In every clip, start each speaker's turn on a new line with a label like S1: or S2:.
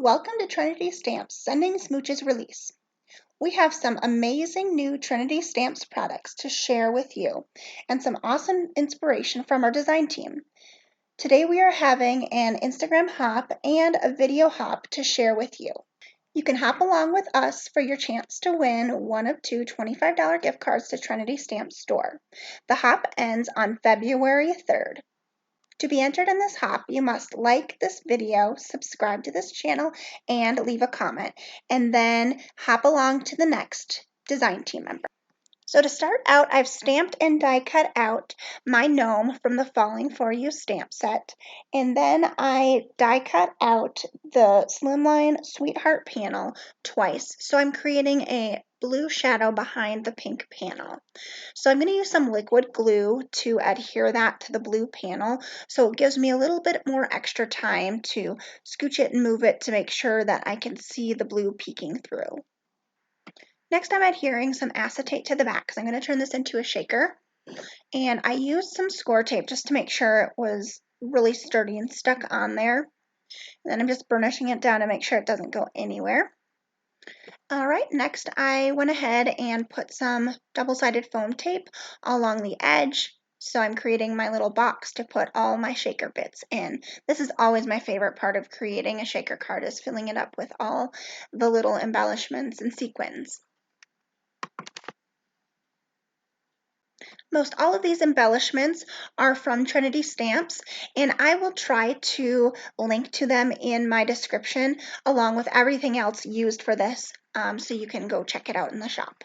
S1: Welcome to Trinity Stamps Sending Smooches release. We have some amazing new Trinity Stamps products to share with you and some awesome inspiration from our design team. Today we are having an Instagram hop and a video hop to share with you. You can hop along with us for your chance to win one of two $25 gift cards to Trinity Stamps store. The hop ends on February 3rd. To be entered in this hop, you must like this video, subscribe to this channel, and leave a comment, and then hop along to the next design team member. So to start out, I've stamped and die cut out my gnome from the Falling For You stamp set, and then I die cut out the Slimline Sweetheart panel twice. So I'm creating a blue shadow behind the pink panel. So I'm going to use some liquid glue to adhere that to the blue panel, so it gives me a little bit more extra time to scooch it and move it to make sure that I can see the blue peeking through. Next, I'm adhering some acetate to the back because I'm going to turn this into a shaker. And I used some score tape just to make sure it was really sturdy and stuck on there. And then I'm just burnishing it down to make sure it doesn't go anywhere. All right, next I went ahead and put some double-sided foam tape along the edge. So I'm creating my little box to put all my shaker bits in. This is always my favorite part of creating a shaker card, is filling it up with all the little embellishments and sequins. Most all of these embellishments are from Trinity Stamps, and I will try to link to them in my description along with everything else used for this, so you can go check it out in the shop.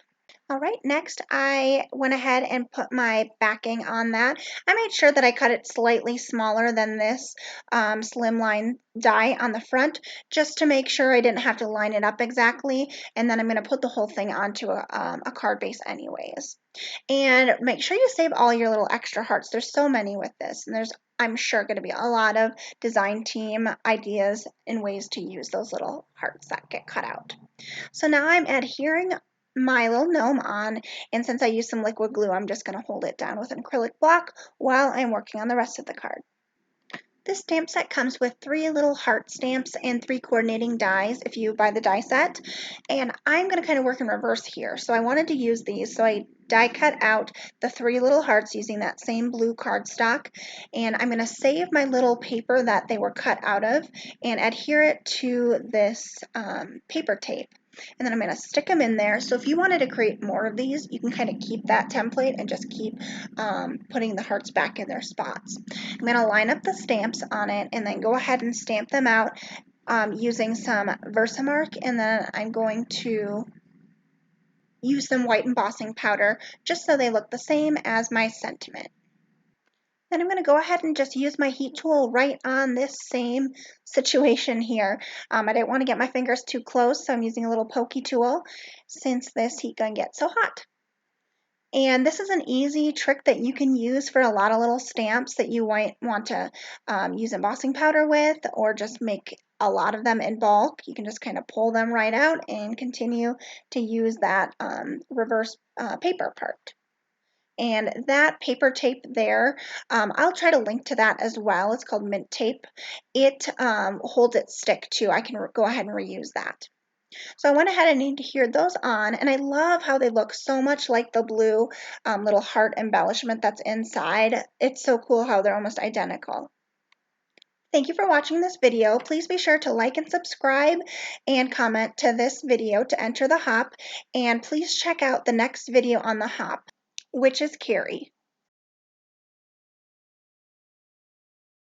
S1: All right, next I went ahead and put my backing on that. I made sure that I cut it slightly smaller than this slimline die on the front, just to make sure I didn't have to line it up exactly. And then I'm going to put the whole thing onto a card base anyways. And make sure you save all your little extra hearts. There's so many with this, and there's, I'm sure, going to be a lot of design team ideas and ways to use those little hearts that get cut out. So now I'm adhering my little gnome on, and since I used some liquid glue, I'm just going to hold it down with an acrylic block while I'm working on the rest of the card. This stamp set comes with 3 little heart stamps and 3 coordinating dies if you buy the die set, and I'm going to kind of work in reverse here. So I wanted to use these, so I die cut out the 3 little hearts using that same blue cardstock, and I'm going to save my little paper that they were cut out of and adhere it to this paper tape. And then I'm going to stick them in there. So if you wanted to create more of these, you can kind of keep that template and just keep putting the hearts back in their spots. I'm going to line up the stamps on it and then go ahead and stamp them out using some Versamark, and then I'm going to use some white embossing powder just so they look the same as my sentiment. Then I'm going to go ahead and just use my heat tool right on this same situation here. I didn't want to get my fingers too close, so I'm using a little pokey tool since this heat gun gets so hot. And this is an easy trick that you can use for a lot of little stamps that you might want to use embossing powder with, or just make a lot of them in bulk. You can just kind of pull them right out and continue to use that reverse paper part. And that paper tape there, I'll try to link to that as well. It's called mint tape. It holds its stick too. I can go ahead and reuse that. So I went ahead and adhered those on, and I love how they look so much like the blue little heart embellishment that's inside. It's so cool how they're almost identical. Thank you for watching this video. Please be sure to like and subscribe and comment to this video to enter the hop, and please check out the next video on the hop, which is Carrie.